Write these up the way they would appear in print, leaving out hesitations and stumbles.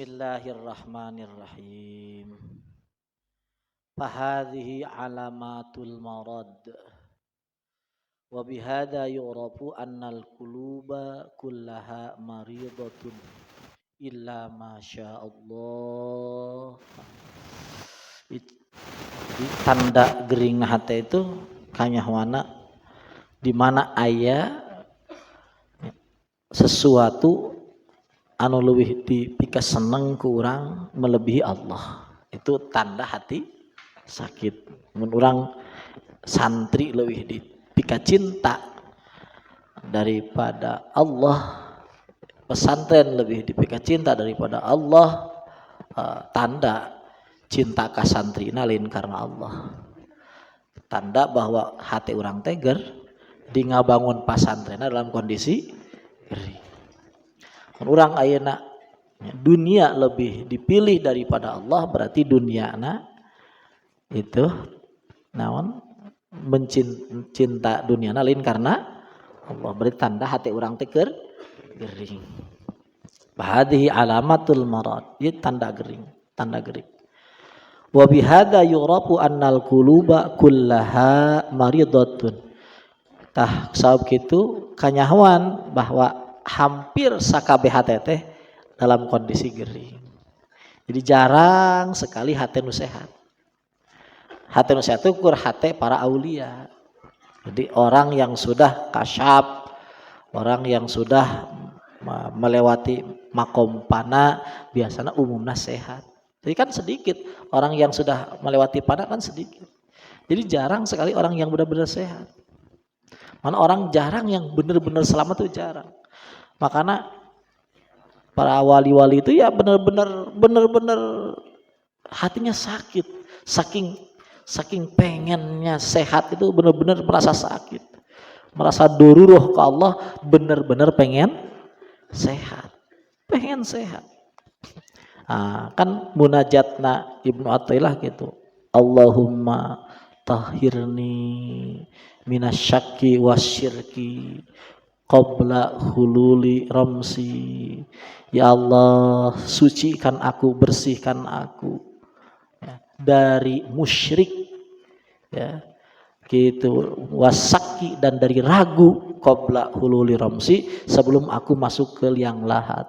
Bismillahirrahmanirrahim. Fahadhihi alamatul marad. Wa bihadha yu'rafu annal quluba kullaha maridatun illa ma sya'allah. Di tanda gering hati itu kanyahwana di mana aya sesuatu anu leuwih dipika seneng ku urang melebihi Allah. Itu tanda hati sakit. Mun urang santri leuwih dipika cinta daripada Allah, pesantren lebih dipika cinta daripada Allah, tanda cinta ka santrina lain karena Allah. Tanda bahwa hati urang teger di ngabangun pasantrenna dalam kondisi gering. Orang ayeuna dunia lebih dipilih daripada Allah, berarti duniana itu naon mencinta duniana lain karena Allah, berarti tanda hati orang teger gering. Bahadihi alamatul marad, ieu tanda gering. Wa bihadza yurafu annal quluba kullaha maridatun. Tah sabab kitu kanyahoan bahwa hampir sakabeh hate teh dalam kondisi gering. Jadi jarang sekali hate nu sehat. Hate nu sehat itu ukur hate para aulia. Jadi orang yang sudah kasyaf, orang yang sudah melewati makom pana biasanya umumnya sehat. Jadi kan sedikit orang yang sudah melewati pana kan sedikit. Jadi jarang sekali orang yang benar-benar sehat. Mana orang jarang yang benar-benar selamat itu jarang. Makanya para wali-wali itu ya benar-benar hatinya sakit, saking pengennya sehat itu benar-benar merasa sakit, merasa dururuh ke Allah, benar-benar pengen sehat. Kan munajatna Ibnu Athaillah gitu, Allahumma tahhirni minasyakki wasyirki qabla hululi ramsi. Ya Allah, sucikan aku, bersihkan aku ya, dari musyrik ya gitu, wasaki dan dari ragu qabla hululi ramsi, sebelum aku masuk ke liang lahat.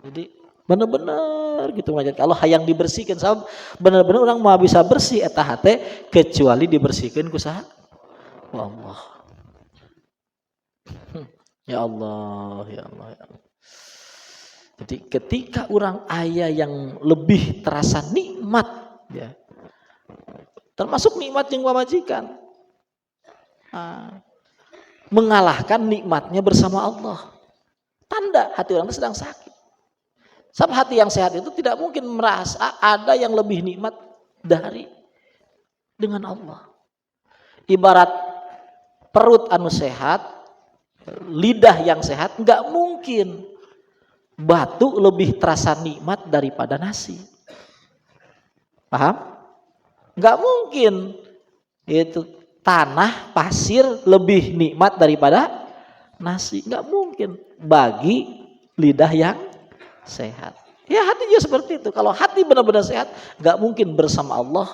Jadi benar-benar gitu ngajak Allah hayang dibersihkan, sabab benar-benar orang mau bisa bersih eta hate kecuali dibersihkan ku saha? Ku Allah. Ya Allah, ya Allah, ya Allah. Jadi ketika orang aya yang lebih terasa nikmat ya, termasuk nikmat yang majikan, mengalahkan nikmatnya bersama Allah, tanda hati orang itu sedang sakit. Sebab hati yang sehat itu tidak mungkin merasa ada yang lebih nikmat dari dengan Allah. Ibarat perut anu sehat, lidah yang sehat, enggak mungkin batu lebih terasa nikmat daripada nasi. Paham? Enggak mungkin itu tanah, pasir lebih nikmat daripada nasi. Enggak mungkin bagi lidah yang sehat. Ya hati juga seperti itu. Kalau hati benar-benar sehat, enggak mungkin bersama Allah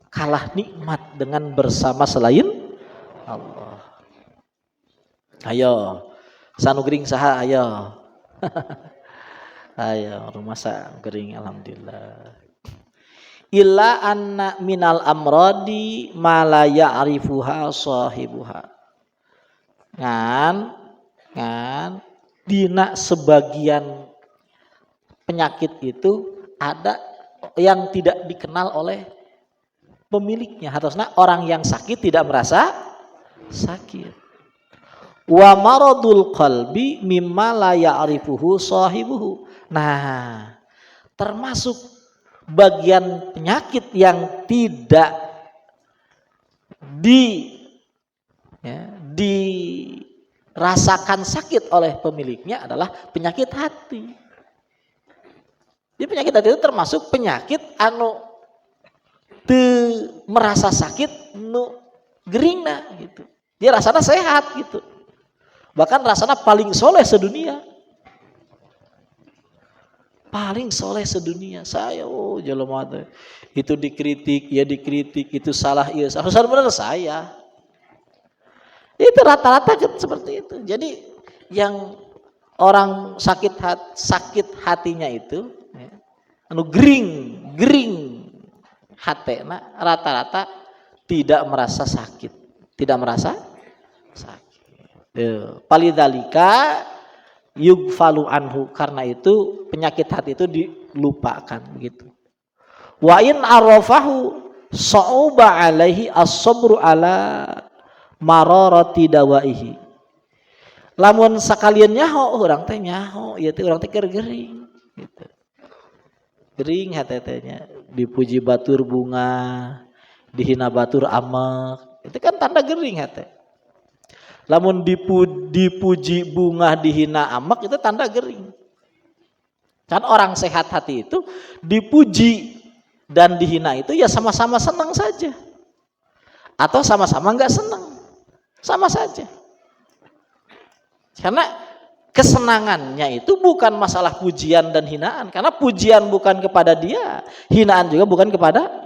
kalah nikmat dengan bersama selain Allah. Ayo, sanu gering saha ayo. Ayo, rumah sa gering alhamdulillah. Illa anna minal amradi ma la ya'rifuha sahibuha. Ngan dina sebagian penyakit itu ada yang tidak dikenal oleh pemiliknya. Harusnya orang yang sakit tidak merasa sakit. Wa maradul qalbi mimma la ya'rifuhu sahibuhu. Nah, termasuk bagian penyakit yang tidak dirasakan sakit oleh pemiliknya adalah penyakit hati. Jadi penyakit hati itu termasuk penyakit anu teu merasa sakit nu geringna gitu. Dia rasanya sehat gitu. Bahkan rasanya paling soleh sedunia. paling soleh sedunia. Saya jelema teh. Itu dikritik, itu salah, salah benar saya. Itu rata-rata seperti itu. Jadi yang orang sakit hatinya itu anu gering hatena rata-rata tidak merasa sakit. Palidalika yugfalu anhu, karena itu penyakit hati itu dilupakan begitu. Wa in arafahu sa'uba alaihi as-sabru ala mararati dawaihi. Lamun sakalian nyaho urang teh nyaho, ieu teh urang teh keur gering gitu. Gering hatetenya, dipuji batur bunga, dihina batur amek. Itu kan tanda gering hate. Lamun dipuji bunga dihina amek itu tanda gering. Kan orang sehat hati itu dipuji dan dihina itu ya sama-sama senang saja. Atau sama-sama enggak senang. Sama saja. Karena kesenangannya itu bukan masalah pujian dan hinaan. Karena pujian bukan kepada dia, hinaan juga bukan kepada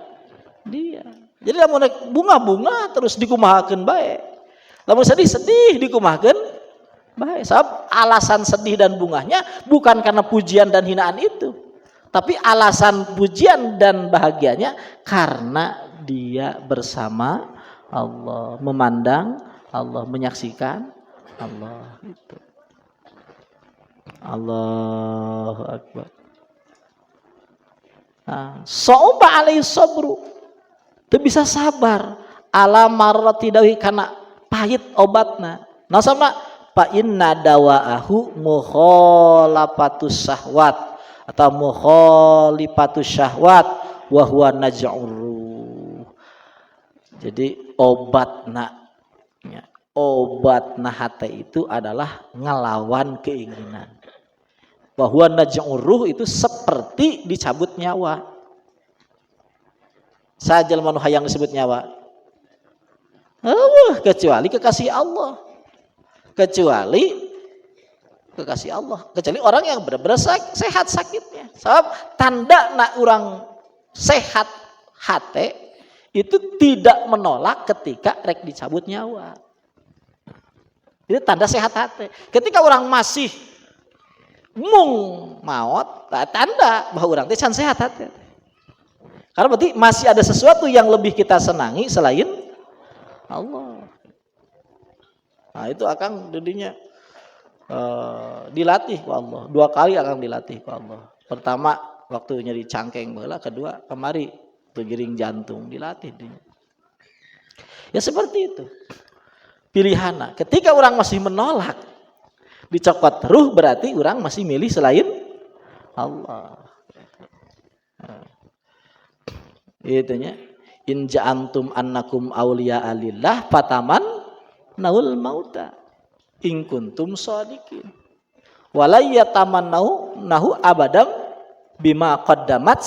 dia. Jadi lamun bunga-bunga terus dikumahakeun bae. Lamun sedih-sedih dikumahakeun bae. Sebab alasan sedih dan bungahnya bukan karena pujian dan hinaan itu. Tapi alasan pujian dan bahagianya karena dia bersama Allah, memandang Allah, menyaksikan Allah itu. Allahu Akbar. Sa'uba alaihi sabru. Teu bisa sabar ala marrati dawi kana pahit obatna. Nah sama fa inna dawaahu mukhalafatus syahwat atau mukhalifatus syahwat wa huwa naj'ur. Jadi obatna hati itu adalah ngelawan keinginan. Bahwa naj'ur itu seperti dicabut nyawa. Sajal manu hayang disebut nyawa. Kecuali kekasih Allah. Kecuali orang yang benar-benar sehat sakitnya. Sebab tanda nak orang sehat hati itu tidak menolak ketika rek dicabut nyawa. Itu tanda sehat hati. Ketika orang masih mung maut, tanda bahwa orang teh can sehat hati. Karena berarti masih ada sesuatu yang lebih kita senangi selain Allah. Nah itu akan jadinya dilatih ku Allah. 2 kali akan dilatih ku Allah. Pertama waktu nyeri cangkeng baheula, kedua kemari giring jantung dilatih dia. Ya seperti itu. Pilihanna. Ketika orang masih menolak dicokot ruh, berarti orang masih milih selain Allah. Itunya in ja'antum annakum awliya alillah fataman naul mauta in kuntum shadiqin wala yatamannahu nahu abadam bima qaddamat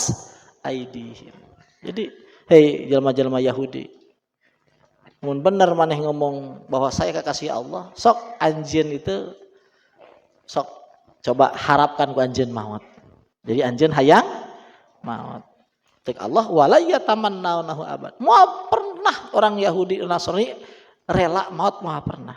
aidihim. Jadi hei jelma-jelma Yahudi, mun bener maneh ngomong bahwa saya kekasih Allah, sok anjeun itu sok coba harapkan ku anjeun maut. Jadi anjeun hayang maut. Tek Allah wala yatamannaunahu abad. Moal pernah orang Yahudi Nasrani rela maut, moal pernah.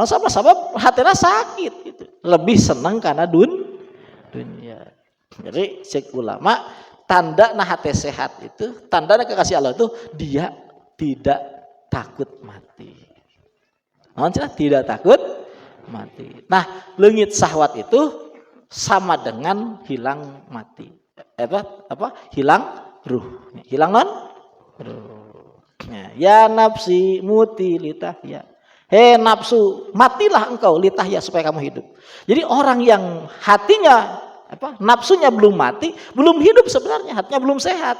Sabab hatena sakit gitu. Lebih senang karena dunia. Jadi cek ulama tanda nah hati sehat itu, tanda kekasih Allah itu dia tidak takut mati. Maksudnya tidak takut mati. Nah, leungit syahwat itu sama dengan hilang mati. Hilang ruh. Hilang ruh. Ya nafsi muti litahya. Hei nafsu, matilah engkau litahya supaya kamu hidup. Jadi orang yang hatinya nafsunya belum mati, belum hidup sebenarnya, hatinya belum sehat.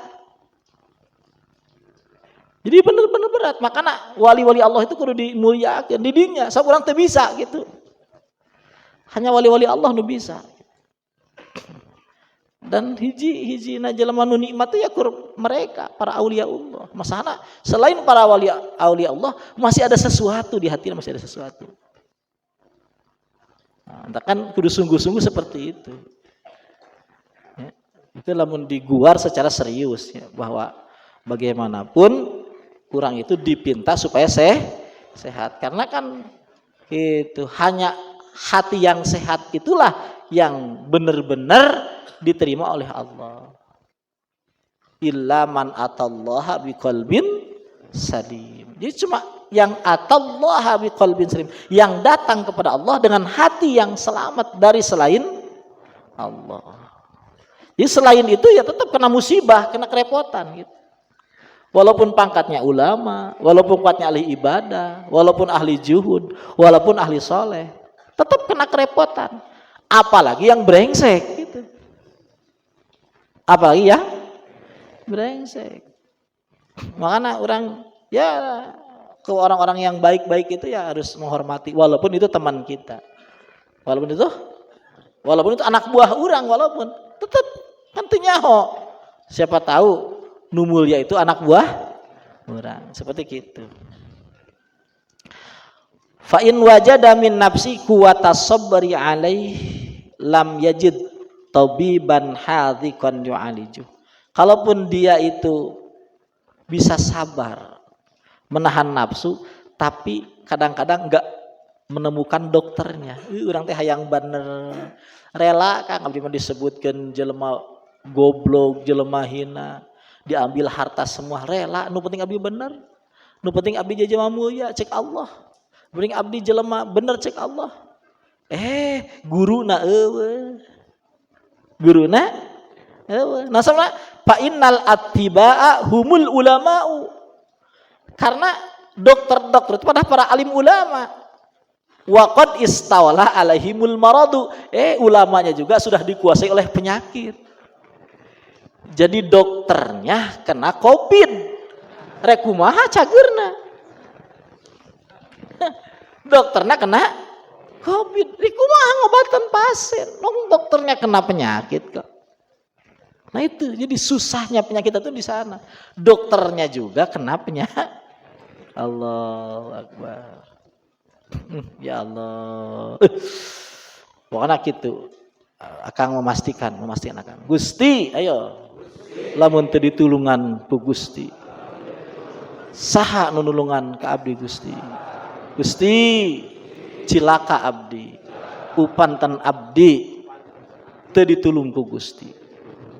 Jadi benar-benar berat. Makanya wali-wali Allah itu kudu dimuliakeun di dinya. Sabab urang teu bisa gitu. Hanya wali-wali Allah nu bisa. Dan hiji-hijina jelema nu nikmat ya kur mereka para aulia Allah. Masana selain para aulia Allah masih ada sesuatu di hatinya, masih ada sesuatu. Nah, kan kudu sungguh-sungguh seperti itu. Ya, itu lamun diguar secara serius ya, bahwa bagaimanapun kurang itu dipinta supaya sehat. Karena kan itu hanya hati yang sehat itulah yang benar-benar diterima oleh Allah. Illa man atallaha biqalbin salim. Jadi cuma yang atallaha biqalbin salim, yang datang kepada Allah dengan hati yang selamat dari selain Allah. Jadi selain itu ya tetap kena musibah, kena kerepotan gitu. Walaupun pangkatnya ulama, walaupun pangkatnya ahli ibadah, walaupun ahli juhud, walaupun ahli soleh, tetap kena kerepotan. Apalagi yang brengsek gitu. Apalagi ya brengsek. Makanya orang ya ke orang-orang yang baik-baik itu ya harus menghormati, walaupun itu teman kita, walaupun itu anak buah orang, walaupun tetap tentunya siapa tahu numulya itu anak buah orang, seperti gitu. Fa in wajada min nafsi quwwatas sabri alaih lam yajid tabiban hadhiqan yu'aliju. Kalaupun dia itu bisa sabar menahan nafsu, tapi kadang-kadang enggak menemukan dokternya. Urang teh hayang bener rela Kang abdi mah disebutkeun jelema goblok, jelema hina, diambil harta semua rela, nu penting abdi bener, nu penting abdi jelema mulia cek Allah, nu penting abdi jelema bener cek Allah. Guruna eueuh, nah sama fa innal attiba'a humul ulama'u, karena dokter-dokter itu pada para alim ulama. Wa qad istawala alaihimul maradu, ulamanya juga sudah dikuasai oleh penyakit. Jadi dokternya kena COVID, rek kumaha cageurna. Dokternya kena COVID, rek kumaha ngobatkeun pasien. Nong dokternya kena penyakit kok. Nah itu, jadi susahnya penyakit itu di sana. Dokternya juga kena penyakit. Allahu Akbar. Ya Allah. Pokoknya gitu. Akang memastikan Akang. Gusti, ayo. Lamun teu ditulungan ku Gusti. Saha nu nulungan ka abdi Gusti? Gusti, cilaka abdi. Upanten abdi teu ditulung ku Gusti.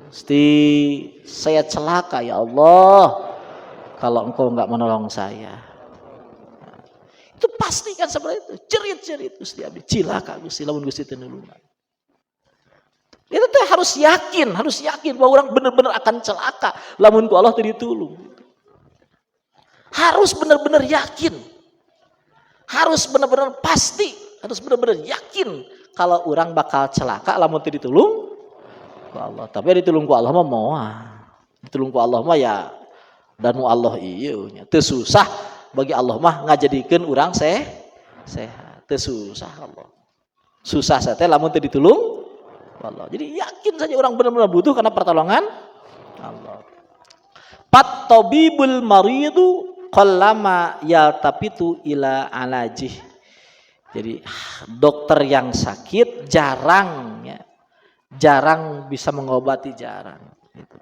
Gusti, saya celaka ya Allah kalau Engkau enggak menolong saya. Itu pasti kan seperti itu. Cerit-cerit Gusti abdi, cilaka Gusti lamun Gusti teu nulungan. Itu tuh harus yakin bahwa orang benar-benar akan celaka lamun ku Allah teu ditulung. Harus benar-benar yakin. Harus benar-benar pasti, harus benar-benar yakin kalau orang bakal celaka lamun teu ditulung ku Allah. Tapi ditulung ku Allah mah moal. Ditulung ku Allah mah ya dan mu Allah ieu nya. Teu susah bagi Allah mah ngajadikeun urang sehat. Teu susah Allah. Susah teh lamun teu ditulung Allah. Jadi yakin saja orang benar-benar butuh karena pertolongan Allah. Pat tabibul maridu qallama yaltapitu ila alajih. Jadi dokter yang sakit jarang bisa mengobati, jarang gitu.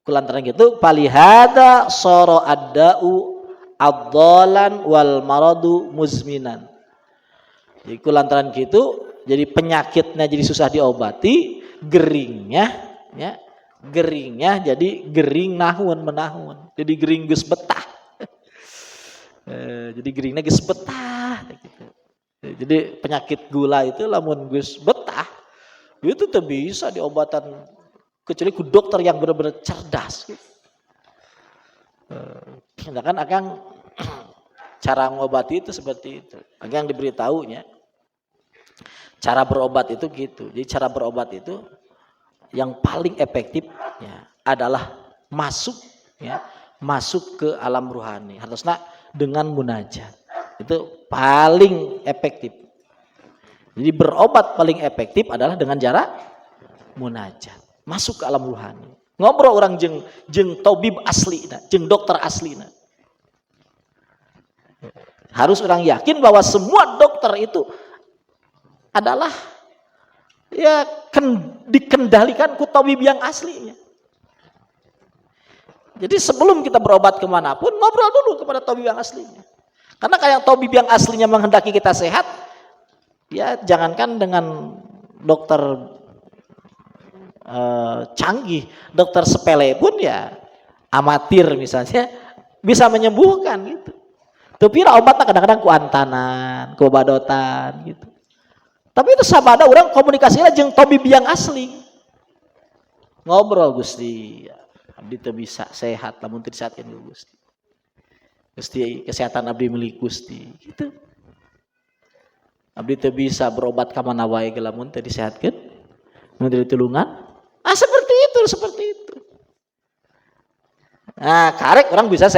Kulantaran gitu palihada soro adda'u adzalan wal maradu muzminan. Jadi kulantaran gitu jadi penyakitnya jadi susah diobati, geringnya jadi gering menahun. Jadi gering geus betah. Jadi geringnya geus betah gitu. Jadi penyakit gula itu lamun geus betah itu tuh bisa diobatan kecuali ku dokter yang benar-benar cerdas gitu. Kan Akang cara ngobati itu seperti itu. Akang diberitahunya cara berobat itu gitu. Jadi cara berobat itu yang paling efektif ya, adalah masuk ke alam ruhani. Harusnya dengan munajat. Itu paling efektif. Jadi berobat paling efektif adalah dengan cara munajat. Masuk ke alam ruhani. Ngobrol orang jeung tabib aslina, jeung dokter aslina. Harus orang yakin bahwa semua dokter itu adalah ya dikendalikan ku tabib yang aslinya. Jadi sebelum kita berobat kemanapun, ngobrol dulu kepada tabib yang aslinya. Karena kayak tabib yang aslinya menghendaki kita sehat, ya jangankan dengan dokter canggih, dokter sepele pun ya amatir misalnya bisa menyembuhkan gitu. Tapi obatnya kadang-kadang kuantanan, kubadotan gitu. Tapi itu sabada orang komunikasinya jeung tabib yang asli. Ngobrol Gusti, abdi teu bisa sehat lamun teu disehatkeun ku Gusti. Gusti kesehatan abdi milik Gusti gitu. Abdi teu bisa berobat ka mana wae ge lamun teu disehatkeun, mun teu ditulungan. Seperti itu. Nah, karek orang bisa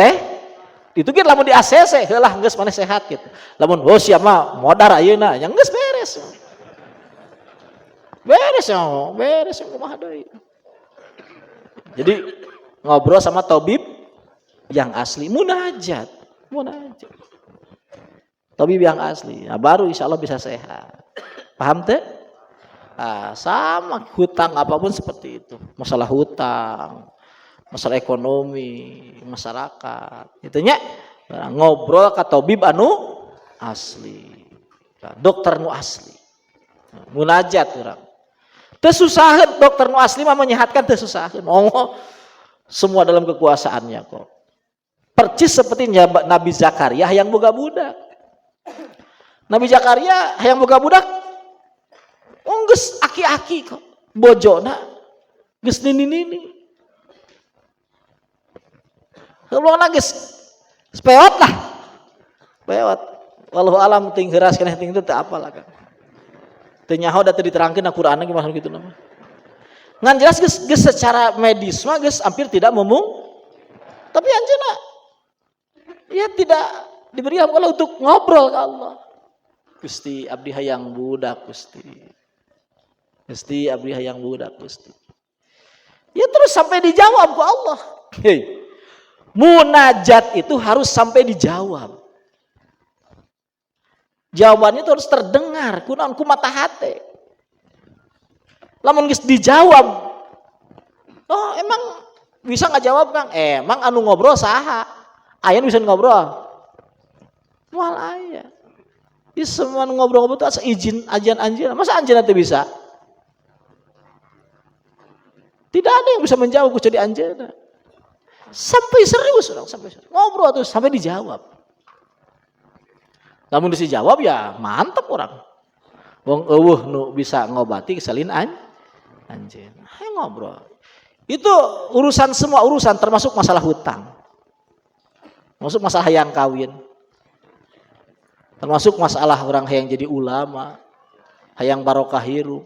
itu kan lamun di ACC heulah geus maneh sehat gitu. Lamun sia mah modar ayeuna, nya geus beres. Beres kumaha deui. Jadi ngobrol sama tabib yang asli, munajat. Tabib yang asli, nah, baru insya Allah bisa sehat. Paham teh? Sama hutang apapun seperti itu. Masalah hutang, masalah ekonomi, masyarakat. Itunya ngobrol ke tabib anu asli. Dokter nu asli. Munajat urang. Teu susaheun dokter nu asli mah menyehatkan teu susaheun. Semua dalam kekuasaannya kok. Percis seperti Nabi Zakaria yang boga budak. Nabi Zakaria yang boga budak geus aki-aki kok. Bojona geus nini-nini. Keulangna geus peot lah. Peot. Wallahu alam ting heuras keneh ting teu apalah kan. Teu nyaho da teu diterangkeun na Qur'anna gimana kitu nama. Ngan jelas geus secara medis mah geus hampir tidak tapi anjeunna ya tidak diberi Allah untuk ngobrol ke Allah. Gusti abdi hayang budak Gusti. Gusti abdi hayang budak Gusti. Ya terus sampai dijawab ku Allah. Hei. Munajat itu harus sampai dijawab. Jawabannya itu harus terdengar kunaon ku mata hate. Lamun geus dijawab. Oh, emang bisa enggak jawab, Kang? Emang anu ngobrol saha? Aya bisa ngobrol. Moal aya. Ieu semua ngobrol-ngobrol itu asa izin ajian anjeunna. Masa anjeunna teu bisa? Tidak ada yang bisa menjawab kecuali anjeunna. Sampai serius orang, sampai serius. Ngobrol terus sampai dijawab. Namun dijawab ya mantep orang. Wong eueuh nu bisa ngobati kesalin anjeunna. Hayu ngobrol. Itu urusan semua urusan termasuk masalah hutang. Termasuk masalah yang kawin. Termasuk masalah orang yang jadi ulama, hayang barokah hirup.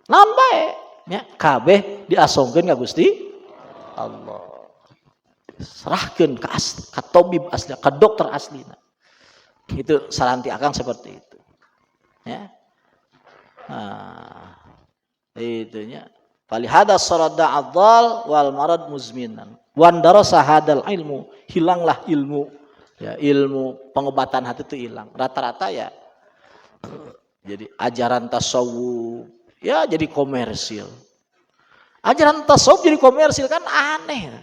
Naon bae nya kabeh diasongkeun ka Gusti Allah. Serahkeun ka tabib asli, ka dokter aslina. Itu saranti akang seperti itu. Ya. Nah, itunya. Falihada sarada adzal wal marad muzminan. Wan darasa hadal ilmu, hilanglah ilmu. Ya, ilmu pengobatan hati itu hilang. Rata-rata ya jadi ajaran tasawuf ya jadi komersil. Ajaran tasawuf jadi komersil kan aneh.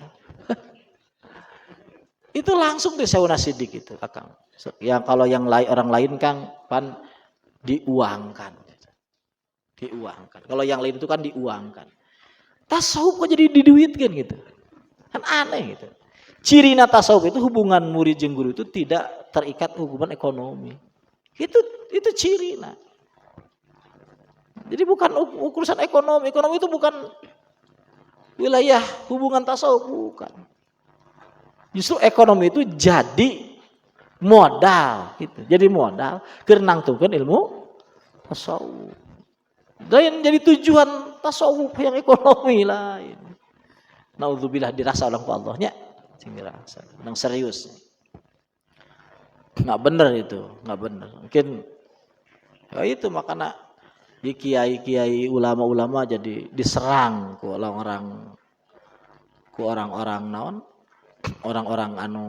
Itu langsung di Sayyidina Siddiq itu, Akang. Ya kalau yang lain orang lain Kang pan diuangkan. Diuangkan. Kalau yang lain itu kan diuangkan. Tasawuf kok jadi diduitkan gitu. Kan aneh gitu. Cirina tasawuf itu hubungan murid jeung guru itu tidak terikat hubungan ekonomi. Itu cirina. Jadi bukan urusan ekonomi. Ekonomi itu bukan wilayah hubungan tasawuf, bukan. Justru ekonomi itu jadi modal gitu. Jadi modal keur nangtungkeun ilmu tasawuf. Dan jadi tujuan tasawuf yang ekonomi lain. Naudzubillah dirasa oleh Allahnya sing dirasa. Nang serius. Enggak benar itu, enggak benar. Mungkin ya itu makanya di kiai-kiai ulama-ulama jadi diserang ku orang-orang naon? Orang-orang anu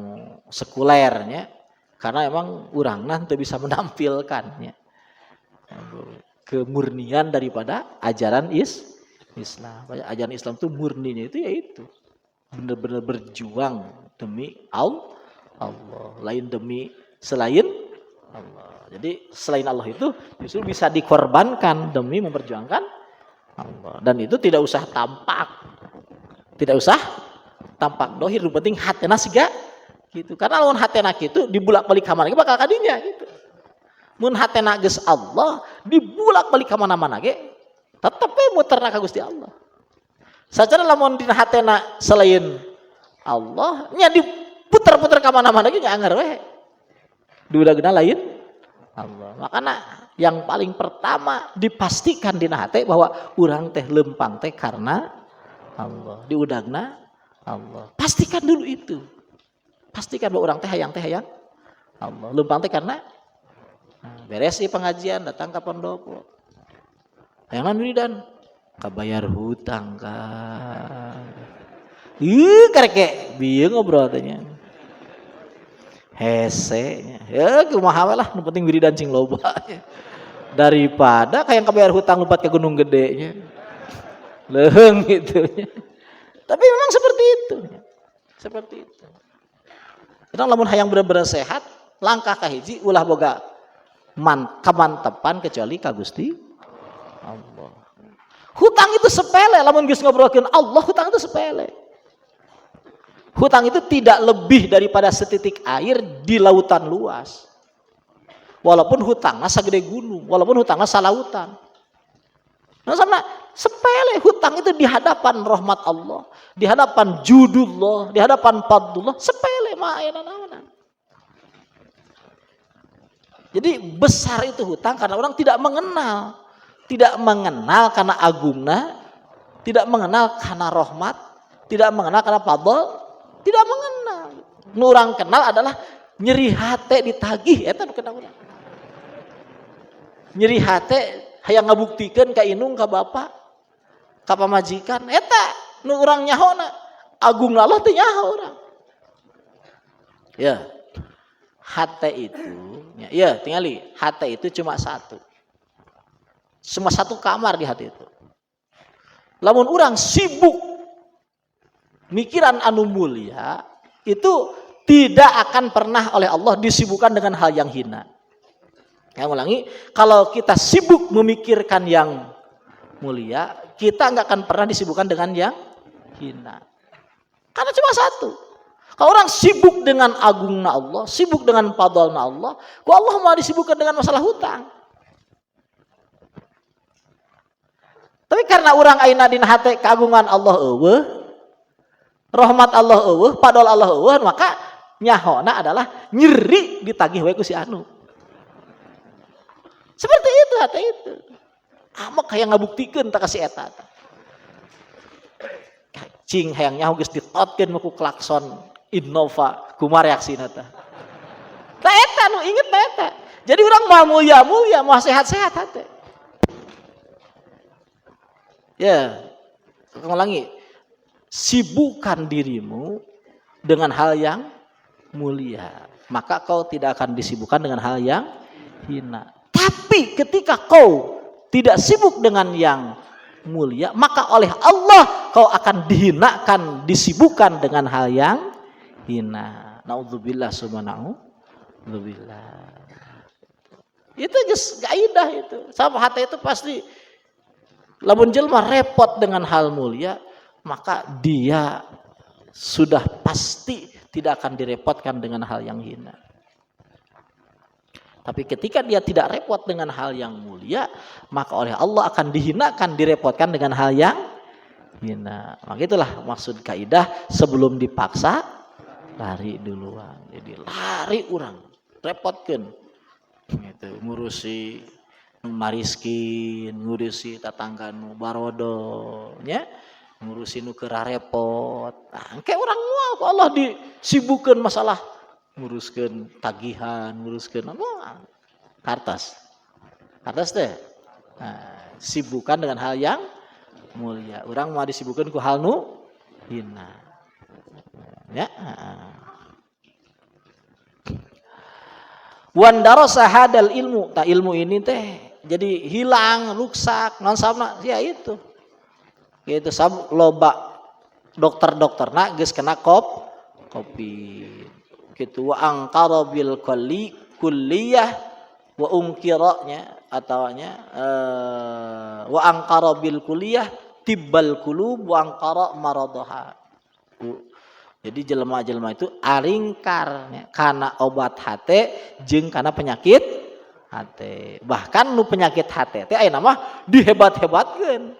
sekulernya karena emang urangna teu bisa menampilkannya. kemurnian daripada ajaran Islam. Ajaran Islam itu murninya itu yaitu benar-benar berjuang demi Allah, lain demi selain Allah. Jadi selain Allah itu justru bisa dikorbankan demi memperjuangkan Allah. Dan itu tidak usah tampak. Tidak usah tampak dohir, yang penting hatena siga gitu. Karena lawan hatena gitu dibulak-balik ka mana bakal kadinya gitu. Mun hatena geus Allah dibulak-balik ka mana-mana ge tetep we muterna ka Gusti Allah. Sacara lamun dina hatena selain Allah nya diputer-puter ka mana-mana ge nyanger we. Duda-guna lain Allah. Makanya yang paling pertama dipastikan dina hate bahwa urang teh lempang teh karena Allah. Diudagna Allah. Pastikan dulu itu. Pastikan bahwa orang teh hayang Allah. Lempang teh karena beres di pengajian datang ke pendopo. Hayangan wiridan kabayar hutang kan. Karek bieu ngobrol teh nya. Hese nya. Ya kumaha we lah, nu penting wiridan cing loba. Daripada kayak kabayar hutang lompat ke gunung gede nya. Leung gitu. Tapi memang seperti itu. Seperti itu. Kita lamun hayang bener-bener sehat, langkah kahiji ulah boga kamantepan kecuali ka Gusti Allah. Hutang itu sepele, lamun geus ngobrolkeun Allah, hutang itu sepele. Hutang itu tidak lebih daripada setitik air di lautan luas. Walaupun hutangna sagede gunung, walaupun hutangna salautan. Nah sama sepele, hutang itu di hadapan rahmat Allah, di hadapan judullah, di hadapan fadlullah, sepele mah aya naon. Jadi besar itu hutang karena orang tidak mengenal karena agungna, tidak mengenal karena rahmat, tidak mengenal karena fadl, tidak mengenal. Nu urang kenal adalah nyeri hate ditagih eta nu kenal urang. Nyeri hate hayang ngabuktikeun ka indung ka bapak, ka pamajikan, eta nu urang nyahona. Agungna Allah teh nyaho urang. Ya. Hate itu, ya tingali, hate itu cuma satu. Cuma satu kamar di hati itu. Lamun urang sibuk mikiran anu mulia, itu tidak akan pernah oleh Allah disibukkan dengan hal yang hina. Yang ulangi, kalau kita sibuk memikirkan yang mulia, kita nggak akan pernah disibukkan dengan yang hina. Karena cuma satu. Kalau orang sibuk dengan agungna Allah, sibuk dengan fadlna Allah, kok Allah mau disibukkan dengan masalah hutang? Tapi karena orang ayeuna dina hate kagungan Allah eueuh, rahmat Allah eueuh, fadl Allah eueuh, maka nyahona adalah nyeri ditagih we ku si anu. Seperti itu hate itu. Amak hayang ngabuktikeun ta ka si eta. Cing hayang nyaho geus ditotkeun ku klakson Innova kumaha reaksina teh. Tah eta nu inget teh eta. Jadi urang mau mulia-mulia, mau sehat-sehat hate. Ya, ulangi. Sibukkan dirimu dengan hal yang mulia, maka kau tidak akan disibukkan dengan hal yang hina. Tapi ketika kau tidak sibuk dengan yang mulia, maka oleh Allah kau akan dihinakan, disibukkan dengan hal yang hina. Naudzubillah subhanahu billah. Itu geus kaidah itu. Sama hati itu pasti lamun jelema repot dengan hal mulia, maka dia sudah pasti tidak akan direpotkan dengan hal yang hina. Tapi ketika dia tidak repot dengan hal yang mulia, maka oleh Allah akan dihinakan, direpotkan dengan hal yang hina. Maka itulah maksud kaidah sebelum dipaksa lari duluan. Jadi lari orang, repotkeun. Gitu, ngurusi mariskin, ngurusi tatangga nu barodo, nya. Ngurusi nu keura repot. Nah, kayak orang moal ku Allah disibukkeun masalah nguruskeun tagihan, nguruskeun apa? Kartas. Kartas teh. Nah, sibukkan dengan hal yang mulia. Orang mau disibukkan ku hal nu hina. Ya. Wan darasa hadal ilmu. Ta ilmu ini teh jadi hilang, ruksak, non sabna ya itu. Gitu sab loba dokter-dokter nak geus kena kopi. Gitu wa angqara bil kulliyah wa ungkiranya ataunya wa angqara bil kulliyah tibbal qulub wa angqara maradaha. Jadi jelema-jelema itu aringkar karena obat hate jeung kana penyakit hate. Bahkan nu penyakit hate teh ayeuna mah dihebat-hebatkeun.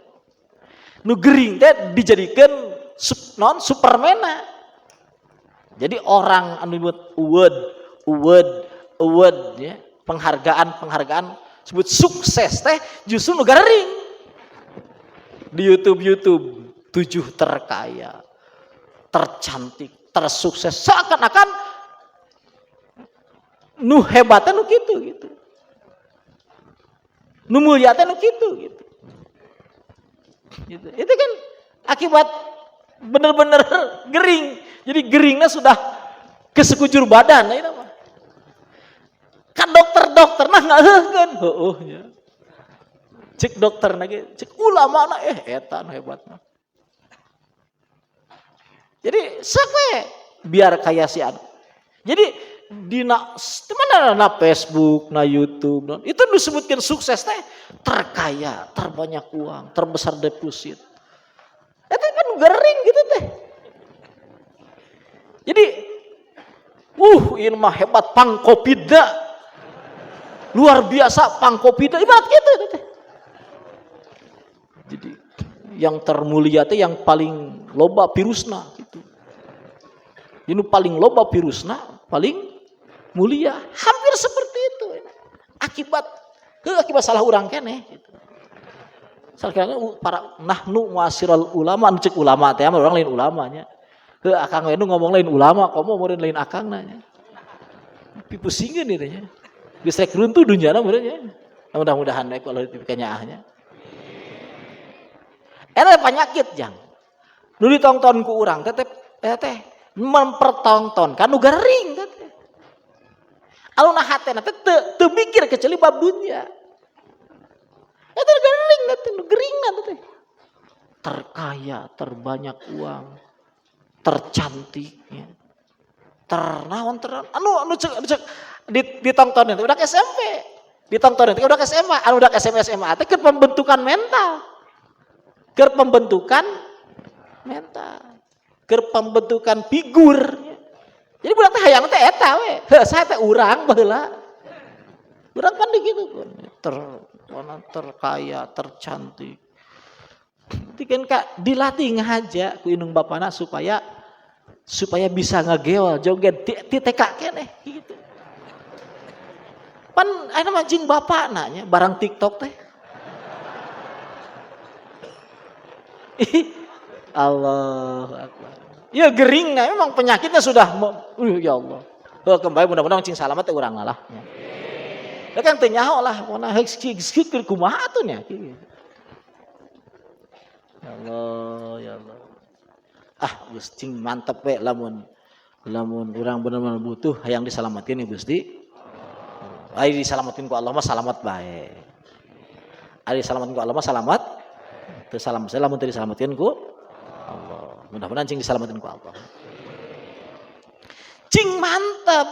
Nu gering teh dijadikeun supermana. Jadi orang anu nyebut award ya, penghargaan sebut sukses teh justru nu gering. Di YouTube 7 terkaya, tercantik, tersukses, seakan-akan nu hebatnya nu gitu. Nu mulia teh nu gitu. Gitu. Itu kan akibat bener-bener gering. Jadi geringnya sudah ke sekujur badan itu mah. Kan dokter nah ngaeuhkeun heueuh nya. Cek dokter lagi, cek ulama na eta nu hebat mah. Jadi sakwe biar kaya si anu. Jadi di mana Facebook, na YouTube, itu disebutkan sukses teh terkaya, terbanyak uang, terbesar deposit. Itu kan gering gitu teh. Jadi, ini mah hebat Pangkopida, luar biasa Pangkopida, ibarat gitu teh. Jadi yang termulia teh yang paling loba virusna gitu. Ini paling loba virusna, paling mulia, hampir seperti itu. Akibat salah urang keneh gitu. Salah para nahnu muasirul ulama, cek ulama teh orang lain ulamanya. Heuh akang we nu ngomong lain ulama, komo meureun lain akang nanya. Pipusingkeun ieu nya. Geus rek runtuh dunyana meureun nya. Mudah-mudahan we kalau dikanyaahnya. Eta penyakit jang. Nu ditonton ku urang teh mempertontonkan nu gering teh. Aluna hatena teh teu mikir kecuali bab dunya. Eta gering teh, nu geringna teh. Terkaya, terbanyak uang, tercantik ya. Ternaon anu cek ditontonin udah SMP. Ditontonin udah SMA, anu udah SMA teh keur pembentukan mental. Keur pembentukan figur. Jadi budak teh hayang teh eta we. Heuh saha teh urang baheula. Urang kan dikitu terkaya, tercantik. Dikeun ka dilatih ngahaja ku indung bapana supaya bisa ngageol joget di TK keneh gitu. Pan aya mah jeung bapana nya barang TikTok teh. Allah Akbar. Ya geringnya memang penyakitnya sudah ya Allah. Kembali mudah-mudahan cing salamat teh urang lah. Da kan teu nyaho lah pokona heuh kumaha atuh nya. Ya Allah. Geus cing mantep we lamun urang bener-bener butuh hayang disalamatkeun ya Gusti. Ari disalamatkeun ku Allah mah salamat bae. Ari disalamatkeun ku Allah mah salamat. Teu salamet lamun teu disalamatkeun ku Allah. Mudah-mudahan cing disalamatkeun ku Allah. Cing mantep.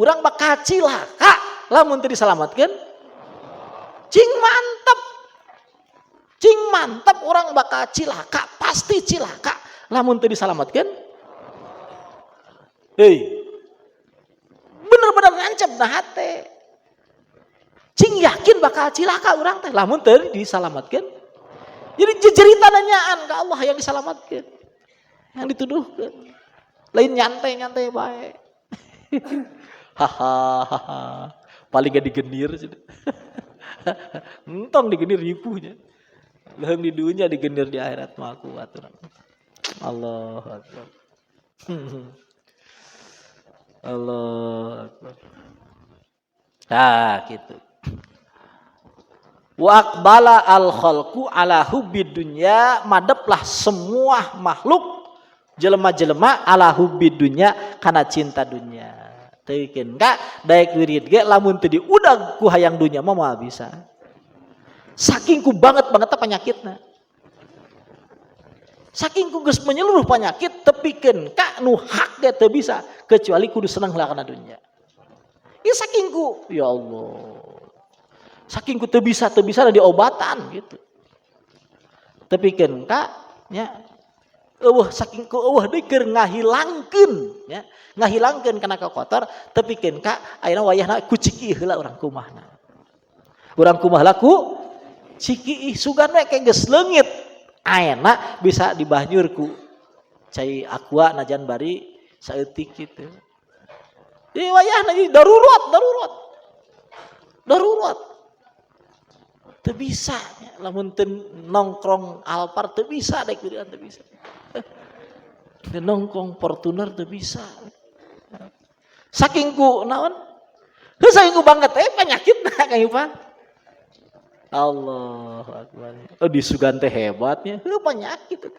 Urang bakal cilaka lamun teu disalamatkeun. Cing mantep urang bakal cilaka, pasti cilaka lamun teu disalamatkeun. Bener-bener ngancep na hate. Cing yakin bakal cilaka urang teh lamun teu disalamatkeun. Jadi jejerita nanyaan ke Allah yang disalamatkan, yang dituduhkan. Lain nyantai baik. Hahaha. Paling gak digenir. Entong digenir ripuhnya. Leung di dunia digenir di akhirat mah kuat. Allah Akbar. Allah Akbar. Gitu. Wa aqbala al khalqu ala hubbid dunya, madeplah semua makhluk jelema-jelema ala hubbid dunya kana cinta dunya. Teukeun ka daek wirid ge lamun teu diudag ku hayang dunya mah moal bisa. Saking ku banget penyakitna. Saking ku geus menyeluruh penyakit tepikeun ka nu hak ge teu bisa kecuali kudu seneng heula kana dunya. Ieu saking ku ya Allah. Saking ku teu bisa diobatan gitu. Tepikeun ka nya saking ku deui keur ngahilangkeun ya. Ngahilangkeun kana kotor tepikeun ka ayeuna wayahna ku ciki heula urang kumahna. Urang kumaha ku ciki sugan we ke geus leungit. Ayeuna bisa dibahnyur ku cai aqua najan bari saeutik kitu. Di wayahna darurat. Teu bisa lamun teu nongkrong Alphard teu bisa dek dirian teu bisa. Teu nongkrong Fortuner teu bisa. Saking ku naon? Saking ku banget penyakitna Kang Ipan. Allahu Akbar. Oh di Sugan teh hebatnya. Penyakit.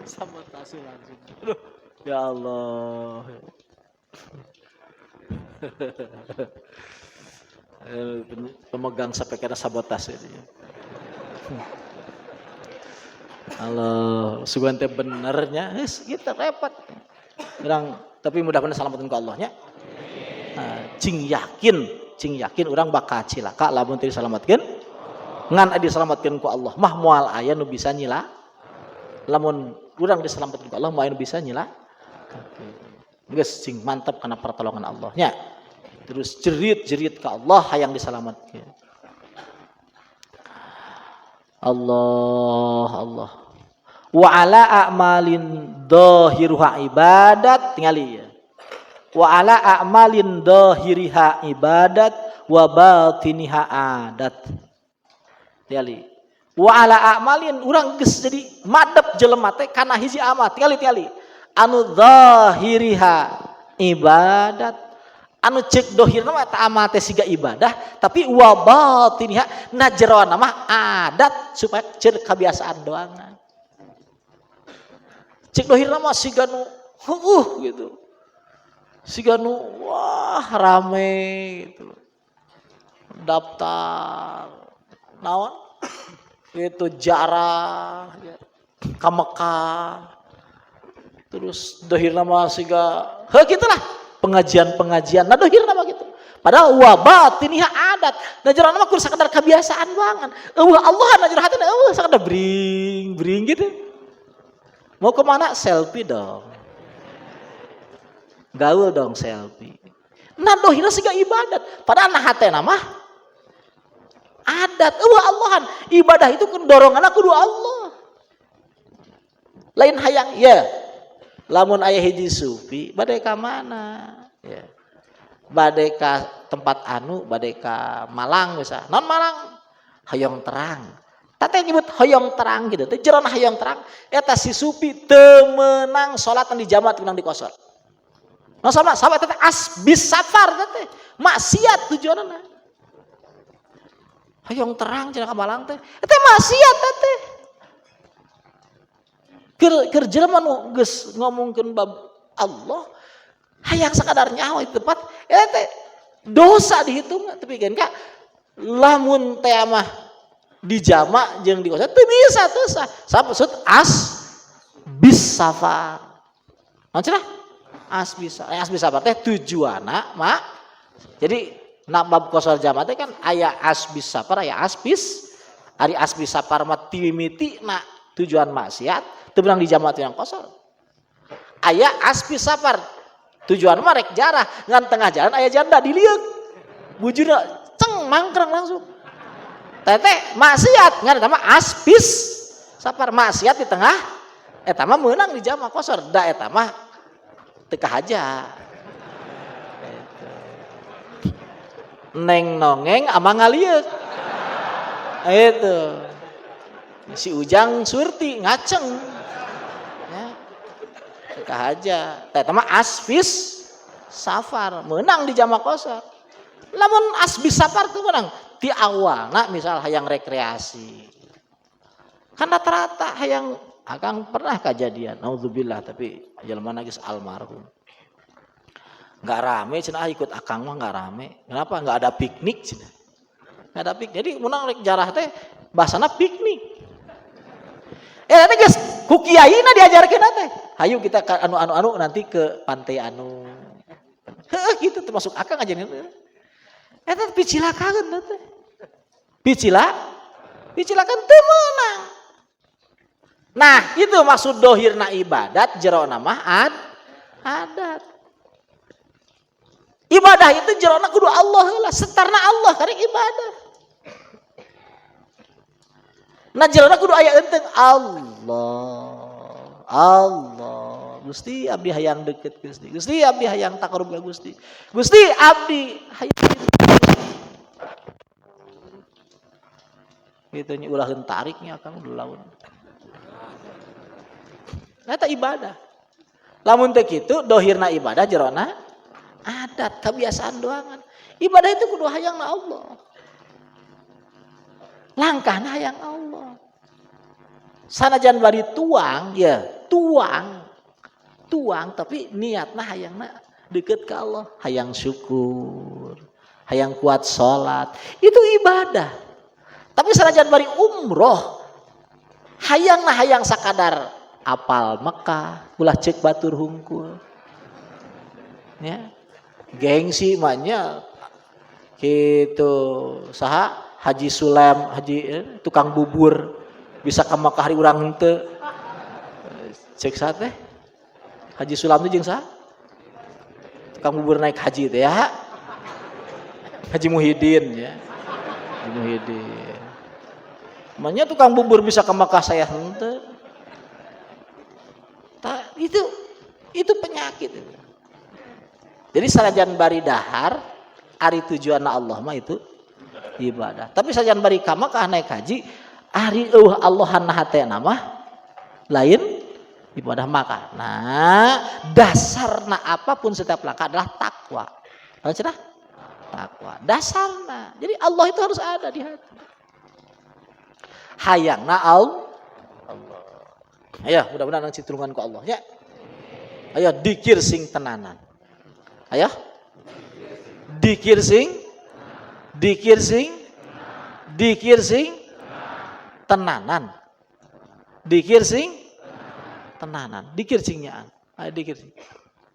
Sabotase langsung. Aduh, ya Allah. Pemegang sampai kena sabotase dia. Allah, Sugan teh benernya, kita repot. Urang tapi mudah-mudahan salametkeun ku Allah nya. Cing yakin urang bakal cilaka lamun teu disalametkeun. Ngan disalametkeun ku Allah mah moal aya nu bisa nyila. Lamun urang disalametkeun ku Allah moal aya nu bisa nyila. Geus cing mantep kana pertolongan Allah nya. Terus jerit ka Allah hayang disalametkeun. Allah. Wa ala a'malin dhahiruha ibadat tingali ya. Wa ala a'malin dhahiriha ibadat wa batiniha adat. Tingali. Wa ala a'malin urang geus jadi madep jelema teh kana hiji amal tingali. Anu dhahiriha ibadat anu cek dohirna mah eta amal teh siga ibadah tapi wa batiniha najroana mah adat supaya cer kebiasaan doangan. Cek dohirna mah siga nu gitu. Siga nu wah rame gitu. Daftar naon? Itu jarah ya. Ka Mekah. Terus dohirna mah siga gitulah pengajian. Nah dohirna mah gitu. Padahal wabatiniha adat. Najrana mah kudu sakadar kebiasaan banget. Allah najrah hatna sakadar bring gitu. Mau kemana? Selfie dong. Gaul dong selfie. Nah dohirna siga ibadat. Padahal nah hatena mah adat. Allahan ibadah itu dorongan kudu Allah. Lain hayang ya. Lamun aya hiji sufi bade ka mana? Ya. Bade ka tempat anu, bade ka Malang bisa. Non Malang hoyong terang. Tate nyebut hoyong terang gitu. Teh jeron hoyong terang eta si sufi teu meunang salatan di jamaah teu meunang di qosor. Nah sama teh asbis safar teh. Maksiat tujuanna. Hoyong terang cenah ka Malang teh. Eta maksiat teh. Keur jelema nu geus ngomongkeun bab Allah hayang sakadar nyawa di tempat eta dosa dihitung tapi kan ka lamun teh mah dijama jeung di kosa teu bisa teu sah. Maksud bis safar. Naon cenah? Asbis safar teh tujuanna mah jadi na bab qosor jama teh kan aya asbis safar aya asbis. Ari asbis safar mah timimiti na tujuan maksiat teu beunang di jamaah yang qosor. Aya asbis safar tujuan mah rek jarah ngan tengah jalan aya janda diliuk. Bujurna ceng mangkreng langsung. Tete maksiat ngan eta mah asbis safar maksiat di tengah eta mah meunang di jamaah qosor. Da eta mah teu kahaja. Neng nongeng ama ngaliuk. Itu. Si Ujang Surti ngaceng. Ya. Teu kahaja. Eta mah asbis safar meunang di jamaah qosor. Lamun asbis safar teu meunang ti awalna misal hayang rekreasi. Kan rata-rata hayang Akang pernah kejadian, naudzubillah, tapi jelema geus almarhum. Enggak rame cenah ikut akang mah enggak rame. Kenapa? Enggak ada piknik cenah. Enggak ada piknik. Jadi munang rek jarah teh bahasana piknik. Nanti geus ku kiaina diajarkeun teh. Hayu kita ka anu nanti ke pantai anu. Heuh gitu termasuk akang ngajarin. Eta picilakan teh. Picilakan teu meunang. Nah, itu maksud dohirna ibadat, jerona mah adat. Ibadah itu jerona kudu Allah lah, setarna Allah karek ibadah. Nah jerona kudu aya euteung Allah. Gusti abdi hayang deket Gusti. Gusti abdi hayang taqarrub ka Gusti. Gusti abdi hayang gitu nya ulah tariknya Kang laun. Eta ibadah. Lamun teu kitu dohirna ibadah jerona adat, kebiasaan doangan. Ibadah itu kudu hayangna Allah. Langkahna hayang Allah. Sanajan bari tuang tapi niatna hayangna deket ke Allah, hayang syukur, hayang kuat salat. Itu ibadah. Tapi sanajan bari umroh hayang sakadar apal Mekah, ulah cek batur hungkul. Ya. Gengsi manya gitu. Saha Haji Sulem, tukang bubur bisa ke Mekah hari urang henteu. Cek saha teh? Haji Sulam teh jeung saha? Tukang bubur naik haji teh ya. Haji Muhyiddin ya. Haji Muhyiddin. Manya tukang bubur bisa ke Mekah saya henteu. Itu penyakit itu. Jadi sanajan bari dahar ari tujuanna Allah mah itu ibadah. Tapi sanajan bari ka Mekah naik haji ari Allahanna hatena mah lain ibadah maka. Nah, dasarna apapun setiap langkah adalah takwa. Tahu cenah? Takwa. Dasarna. Jadi Allah itu harus ada di hati. Hayangna Allah. Ayo, mudah-mudahan nang citrungan ku Allah ya. Ayo dikir sing tenanan. Ayo. Dikir sing tenanan. Dikir sing tenanan. Dikir sing nyaan. Ayo dikir sing.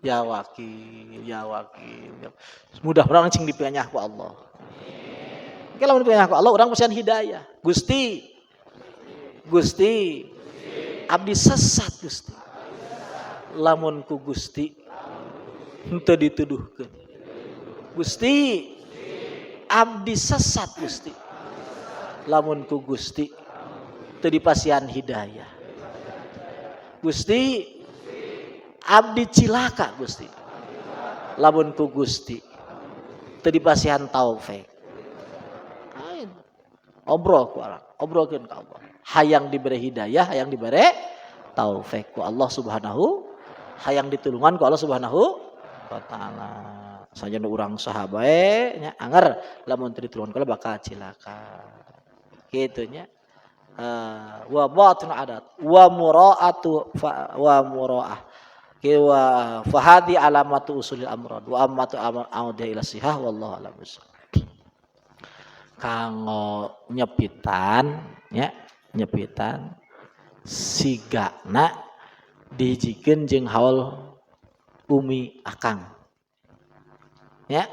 Ya wakil. Mudah-mudahan cing dipanyah ku Allah. Kalau dipanyah ku Allah, orang pasian hidayah. Gusti. Abdi sesat Gusti. Lamun ku Gusti henteu dituduhkeun. Gusti abdi sesat Gusti. Lamun ku Gusti teu dipasihan hidayah. Gusti abdi cilaka Gusti. Lamun ku Gusti teu dipasihan taufik. Obrolkeun ka Allah. Hayang diberi hidayah, hayang diberi taufik ku Allah Subhanahu, hayang ditulungan ku Allah Subhanahu wa taala. Sajan urang saha bae nya anger lamun teu ditulungan ku Allah bakal cilaka. Kitu nya. Wa batun adat wa muraah. Wa fahadi alamatu usulil amrad wa ammatu amrad ila sihah wallahu a'lam bissawab. Kanggo nyepitan sigana dijikeun jeung haul umi akang ya